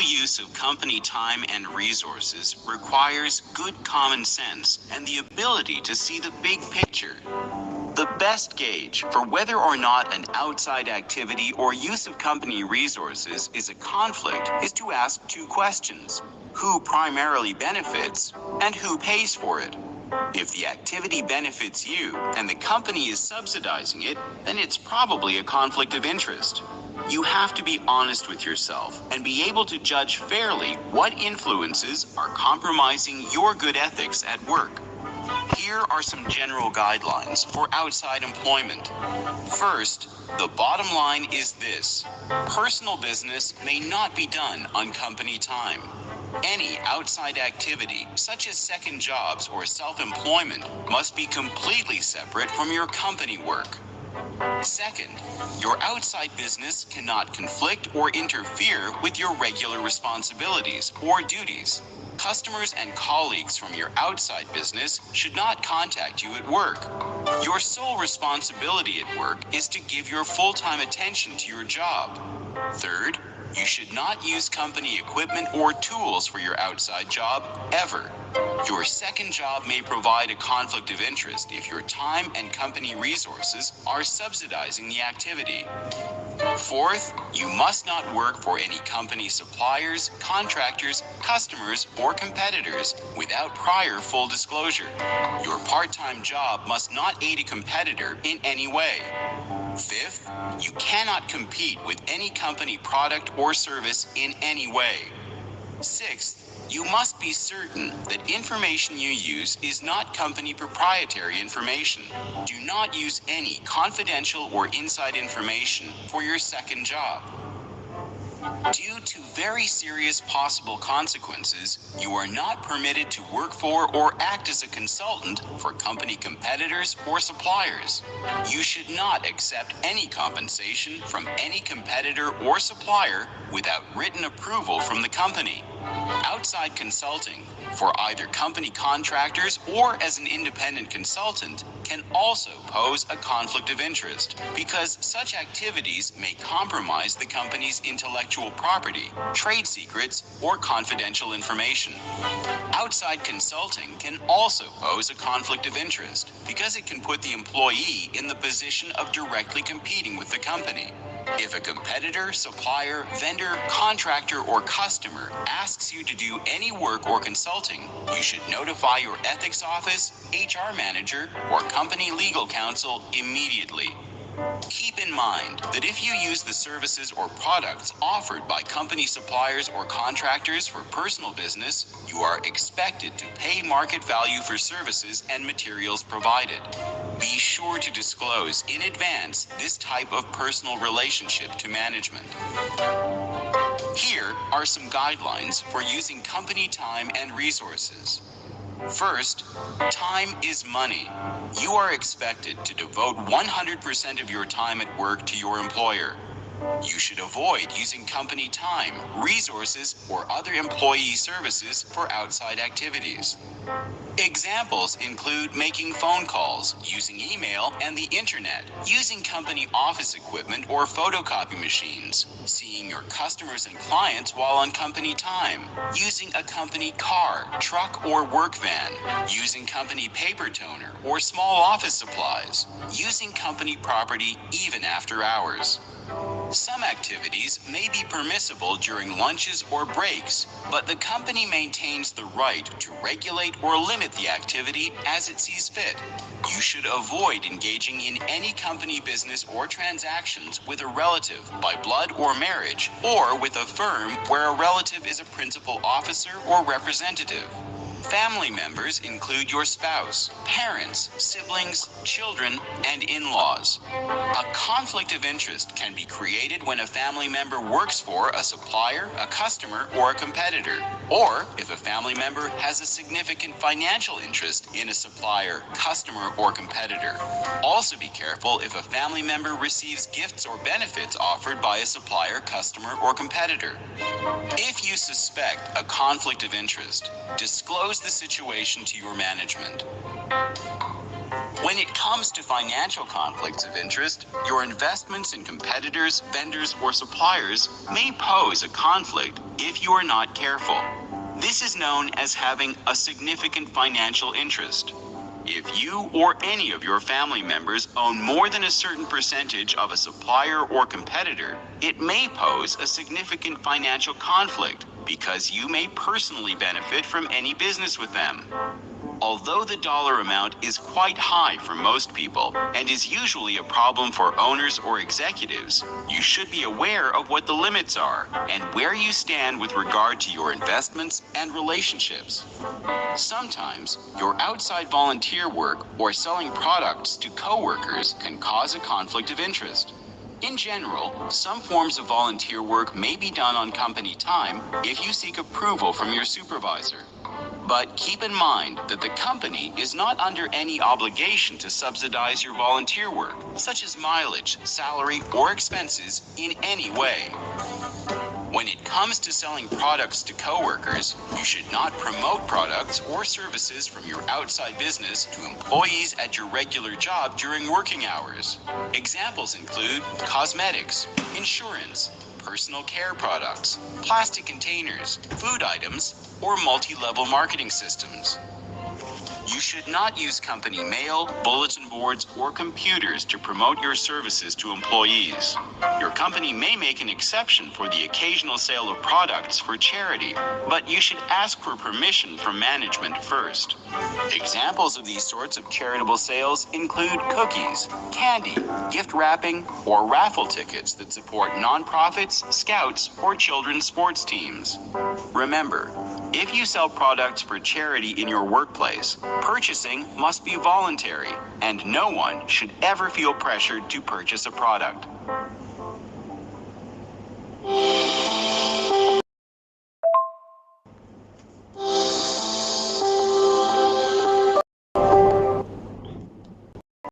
use of company time and resources requires good common sense and the ability to see the big picture. The best gauge for whether or not an outside activity or use of company resources is a conflict is to ask two questions: who primarily benefits and who pays for it? If the activity benefits you and the company is subsidizing it, then it's probably a conflict of interest. You have to be honest with yourself and be able to judge fairly what influences are compromising your good ethics at work. Here are some general guidelines for outside employment. First, the bottom line is this: personal business may not be done on company time. Any outside activity, such as second jobs or self-employment, must be completely separate from your company work. Second, your outside business cannot conflict or interfere with your regular responsibilities or duties. Customers and colleagues from your outside business should not contact you at work. Your sole responsibility at work is to give your full-time attention to your job. Third, you should not use company equipment or tools for your outside job, ever. Your second job may provide a conflict of interest if your time and company resources are subsidizing the activity. Fourth, you must not work for any company suppliers, contractors, customers, or competitors without prior full disclosure. Your part-time job must not aid a competitor in any way. Fifth, you cannot compete with any company product or service in any way. Sixth, you must be certain that information you use is not company proprietary information. Do not use any confidential or inside information for your second job. Due to very serious possible consequences, you are not permitted to work for or act as a consultant for company competitors or suppliers. You should not accept any compensation from any competitor or supplier without written approval from the company. Outside consulting, for either company contractors or as an independent consultant, can also pose a conflict of interest because such activities may compromise the company's intellectual property, trade secrets, or confidential information. Outside consulting can also pose a conflict of interest because it can put the employee in the position of directly competing with the company. If a competitor, supplier, vendor, contractor, or customer asks you to do any work or consulting, you should notify your ethics office, HR manager, or company legal counsel immediately. Keep in mind that if you use the services or products offered by company suppliers or contractors for personal business, you are expected to pay market value for services and materials provided. Be sure to disclose in advance this type of personal relationship to management. Here are some guidelines for using company time and resources. First, time is money. You are expected to devote 100% of your time at work to your employer. You should avoid using company time, resources, or other employee services for outside activities. Examples include making phone calls, using email and the internet, using company office equipment or photocopy machines, seeing your customers and clients while on company time, using a company car, truck, or work van, using company paper toner or small office supplies, using company property even after hours. Some activities may be permissible during lunches or breaks, but the company maintains the right to regulate or limit the activity as it sees fit. You should avoid engaging in any company business or transactions with a relative by blood or marriage, or with a firm where a relative is a principal officer or representative. Family members include your spouse, parents, siblings, children, and in-laws. A conflict of interest can be created when a family member works for a supplier, a customer, or a competitor, or if a family member has a significant financial interest in a supplier, customer, or competitor. Also be careful if a family member receives gifts or benefits offered by a supplier, customer, or competitor. If you suspect a conflict of interest, disclose the situation to your management. When it comes to financial conflicts of interest, your investments in competitors, vendors, or suppliers may pose a conflict if you are not careful. This is known as having a significant financial interest. If you or any of your family members own more than a certain percentage of a supplier or competitor, it may pose a significant financial conflict because you may personally benefit from any business with them. Although the dollar amount is quite high for most people and is usually a problem for owners or executives, you should be aware of what the limits are and where you stand with regard to your investments and relationships. Sometimes, your outside volunteer work or selling products to coworkers can cause a conflict of interest. In general, some forms of volunteer work may be done on company time if you seek approval from your supervisor. But keep in mind that the company is not under any obligation to subsidize your volunteer work, such as mileage, salary, or expenses, in any way. When it comes to selling products to coworkers, you should not promote products or services from your outside business to employees at your regular job during working hours. Examples include cosmetics, insurance, personal care products, plastic containers, food items, or multi-level marketing systems. You should not use company mail, bulletin boards, or computers to promote your services to employees. Your company may make an exception for the occasional sale of products for charity, but you should ask for permission from management first. Examples of these sorts of charitable sales include cookies, candy, gift wrapping, or raffle tickets that support nonprofits, scouts, or children's sports teams. Remember, if you sell products for charity in your workplace, purchasing must be voluntary, and no one should ever feel pressured to purchase a product.